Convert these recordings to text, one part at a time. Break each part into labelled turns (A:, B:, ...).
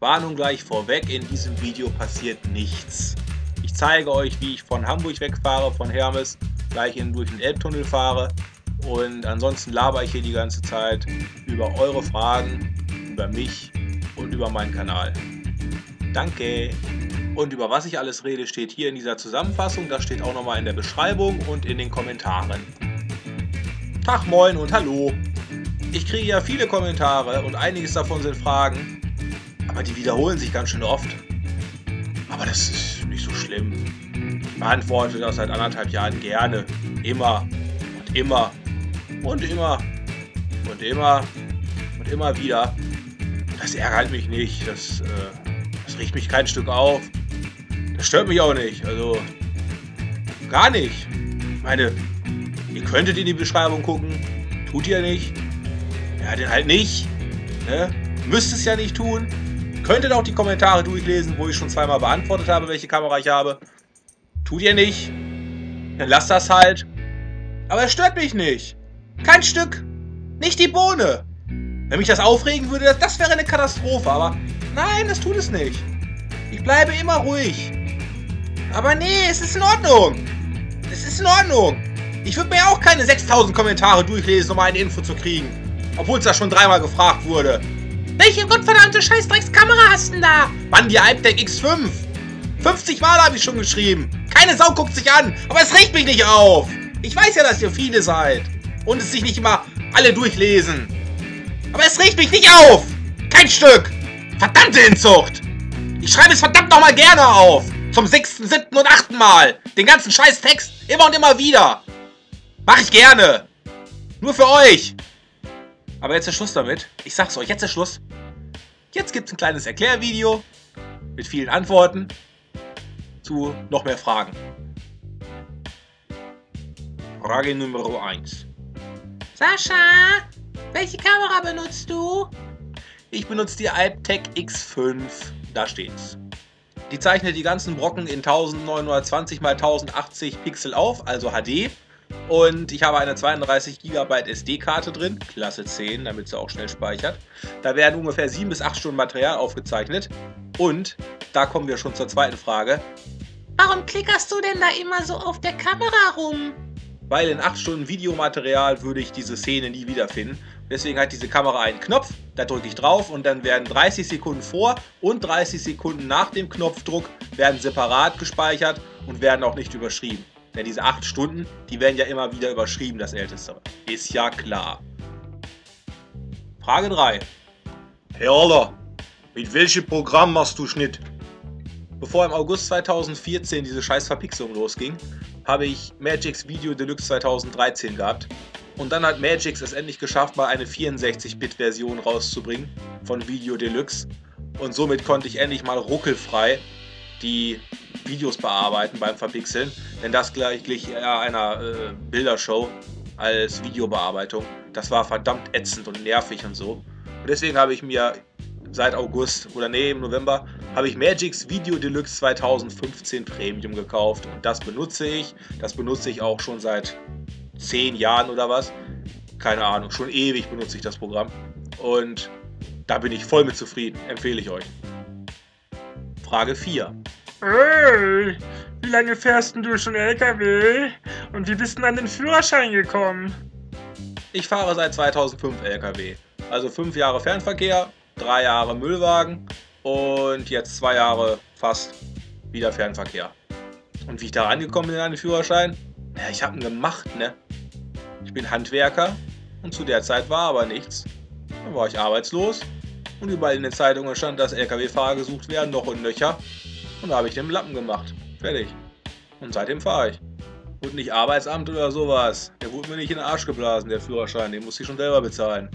A: Warnung gleich vorweg, in diesem Video passiert nichts. Ich zeige euch, wie ich von Hamburg wegfahre, von Hermes, gleich durch den Elbtunnel fahre. Und ansonsten laber ich hier die ganze Zeit über eure Fragen, über mich und über meinen Kanal. Danke! Und über was ich alles rede, steht hier in dieser Zusammenfassung. Das steht auch nochmal in der Beschreibung und in den Kommentaren. Tag, moin und hallo! Ich kriege ja viele Kommentare und einiges davon sind Fragen, aber die wiederholen sich ganz schön oft. Aber das ist nicht so schlimm. Ich beantworte das seit 1,5 Jahren gerne. Immer und immer und immer und immer und immer wieder. Das ärgert mich nicht. Das riecht mich kein Stück auf. Das stört mich auch nicht. Also gar nicht. Ich meine, ihr könntet in die Beschreibung gucken. Tut ihr nicht. Ja, den halt nicht. Ne? Müsst es ja nicht tun. Könntet auch die Kommentare durchlesen, wo ich schon zweimal beantwortet habe, welche Kamera ich habe. Tut ihr nicht. Dann lasst das halt. Aber es stört mich nicht. Kein Stück. Nicht die Bohne. Wenn mich das aufregen würde, das wäre eine Katastrophe. Aber nein, das tut es nicht. Ich bleibe immer ruhig. Aber nee, es ist in Ordnung. Es ist in Ordnung. Ich würde mir auch keine 6000 Kommentare durchlesen, um eine Info zu kriegen. Obwohl es da schon 3-mal gefragt wurde. Welche gottverdammte Scheißdreckskamera hast du denn da? Mann, die Hypetech X5. 50 Mal habe ich schon geschrieben. Keine Sau guckt sich an, aber es regt mich nicht auf. Ich weiß ja, dass ihr viele seid. Und es sich nicht immer alle durchlesen. Aber es regt mich nicht auf. Kein Stück. Verdammte Inzucht. Ich schreibe es verdammt nochmal gerne auf. Zum 6., 7. und 8. Mal. Den ganzen Scheiß-Text immer und immer wieder. Mach ich gerne. Nur für euch. Aber jetzt ist Schluss damit. Ich sag's euch, jetzt ist Schluss. Jetzt gibt's ein kleines Erklärvideo mit vielen Antworten zu noch mehr Fragen. Frage Nummer 1. Sascha, welche Kamera benutzt du? Ich benutze die Hypetech X5. Da steht's. Die zeichnet die ganzen Brocken in 1920 x 1080 Pixel auf, also HD. Und ich habe eine 32 GB SD-Karte drin, Klasse 10, damit sie auch schnell speichert. Da werden ungefähr 7 bis 8 Stunden Material aufgezeichnet. Und da kommen wir schon zur zweiten Frage. Warum klickerst du denn da immer so auf der Kamera rum? Weil in 8 Stunden Videomaterial würde ich diese Szene nie wiederfinden. Deswegen hat diese Kamera einen Knopf, da drücke ich drauf und dann werden 30 Sekunden vor und 30 Sekunden nach dem Knopfdruck werden separat gespeichert und werden auch nicht überschrieben. Denn diese 8 Stunden, die werden ja immer wieder überschrieben, das Älteste. Ist ja klar. Frage 3. Herr Oller, mit welchem Programm machst du Schnitt? Bevor im August 2014 diese scheiß Verpixelung losging, habe ich Magix Video Deluxe 2013 gehabt. Und dann hat Magix es endlich geschafft, mal eine 64-Bit-Version rauszubringen von Video Deluxe. Und somit konnte ich endlich mal ruckelfrei die Videos bearbeiten beim Verpixeln. Denn das glich eher einer Bildershow als Videobearbeitung. Das war verdammt ätzend und nervig und so. Und deswegen habe ich mir seit August oder nee, im November habe ich Magix Video Deluxe 2015 Premium gekauft. Und das benutze ich. Das benutze ich auch schon seit 10 Jahren oder was. Keine Ahnung, schon ewig benutze ich das Programm. Und da bin ich voll mit zufrieden. Empfehle ich euch. Frage 4.
B: Hey, wie lange fährst denn du schon LKW? Und wie bist du an den Führerschein gekommen?
A: Ich fahre seit 2005 LKW. Also 5 Jahre Fernverkehr, 3 Jahre Müllwagen und jetzt 2 Jahre fast wieder Fernverkehr. Und wie ich da rangekommen bin an den Führerschein? Ja, ich habe ihn gemacht, ne? Ich bin Handwerker und zu der Zeit war aber nichts. Dann war ich arbeitslos und überall in den Zeitungen stand, dass LKW-Fahrer gesucht werden, noch und nöcher. Und da habe ich den Lappen gemacht. Fertig. Und seitdem fahre ich. Und nicht Arbeitsamt oder sowas. Der wurde mir nicht in den Arsch geblasen, der Führerschein. Den muss ich schon selber bezahlen.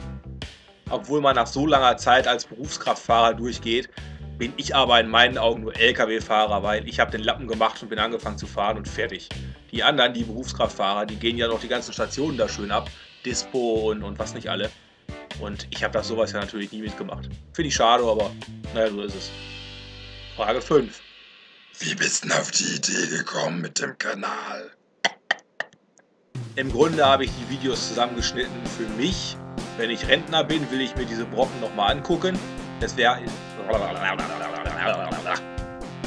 A: Obwohl man nach so langer Zeit als Berufskraftfahrer durchgeht, bin ich aber in meinen Augen nur LKW-Fahrer, weil ich habe den Lappen gemacht und bin angefangen zu fahren und fertig. Die anderen, die Berufskraftfahrer, die gehen ja noch die ganzen Stationen da schön ab. Dispo und was nicht alle. Und ich habe das sowas ja natürlich nie mitgemacht. Finde ich schade, aber naja, so ist es. Frage 5.
C: Wie bist du auf die Idee gekommen mit dem Kanal?
A: Im Grunde habe ich die Videos zusammengeschnitten für mich. Wenn ich Rentner bin, will ich mir diese Brocken nochmal angucken. Das wäre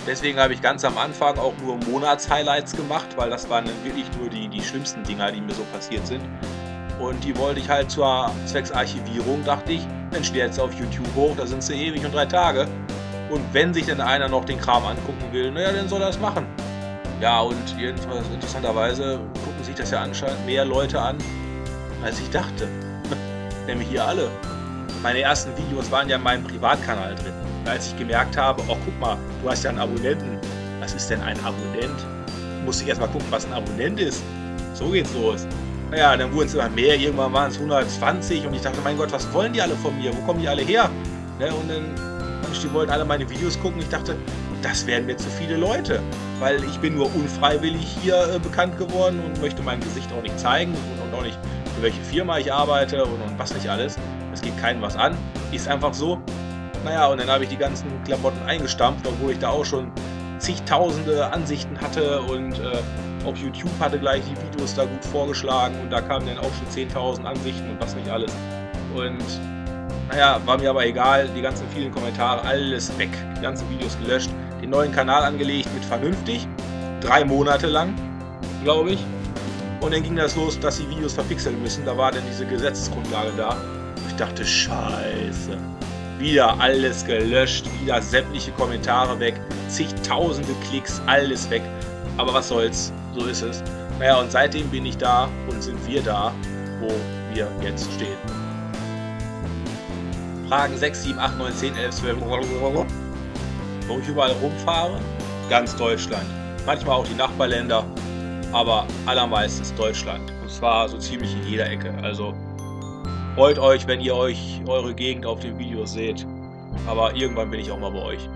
A: Deswegen habe ich ganz am Anfang auch nur Monats-Highlights gemacht, weil das waren wirklich nur die schlimmsten Dinger, die mir so passiert sind. Und die wollte ich halt zwecks Archivierung, dachte ich, Mensch, die jetzt auf YouTube hoch, da sind sie ewig und 3 Tage. Und wenn sich denn einer noch den Kram angucken will, naja, dann soll er das machen. Ja, und jedenfalls interessanterweise gucken sich das ja anscheinend mehr Leute an, als ich dachte. Nämlich ihr alle. Meine ersten Videos waren ja in meinem Privatkanal drin. Als ich gemerkt habe, oh guck mal, du hast ja einen Abonnenten. Was ist denn ein Abonnent? Musste ich erstmal gucken, was ein Abonnent ist. So geht's los. Naja, dann wurden es immer mehr, irgendwann waren es 120 und ich dachte, mein Gott, was wollen die alle von mir? Wo kommen die alle her? Ne, und dann, die wollten alle meine Videos gucken. Ich dachte, das wären mir zu viele Leute, weil ich bin nur unfreiwillig hier bekannt geworden und möchte mein Gesicht auch nicht zeigen und auch nicht, für welche Firma ich arbeite und was nicht alles. Das geht keinem was an, ist einfach so. Naja, und dann habe ich die ganzen Klamotten eingestampft, obwohl ich da auch schon zigtausende Ansichten hatte und auf YouTube hatte gleich die Videos da gut vorgeschlagen und da kamen dann auch schon 10.000 Ansichten und was nicht alles. Und naja, war mir aber egal, die ganzen vielen Kommentare, alles weg, die ganzen Videos gelöscht, den neuen Kanal angelegt mit vernünftig, 3 Monate lang, glaube ich. Und dann ging das los, dass die Videos verpixeln müssen, da war dann diese Gesetzesgrundlage da. Ich dachte, scheiße, wieder alles gelöscht, wieder sämtliche Kommentare weg, zigtausende Klicks, alles weg. Aber was soll's, so ist es. Naja, und seitdem bin ich da und sind wir da, wo wir jetzt stehen. Fragen 6, 7, 8, 9, 10, 11, 12, wo ich überall rumfahre? Ganz Deutschland. Manchmal auch die Nachbarländer, aber allermeistens Deutschland. Und zwar so ziemlich in jeder Ecke. Also freut euch, wenn ihr eure Gegend auf den Videos seht. Aber irgendwann bin ich auch mal bei euch.